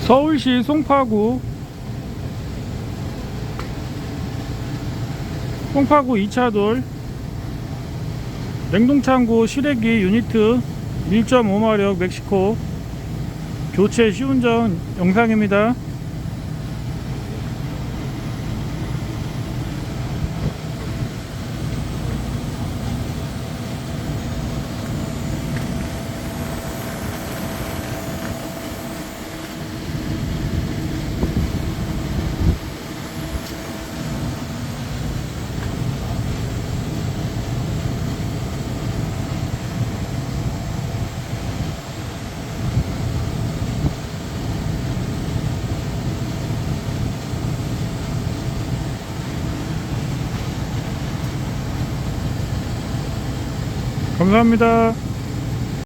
서울시 송파구 2차돌 냉동창고 실외기 유니트 1.5마력 멕시코 교체 시운전 영상입니다. 감사합니다.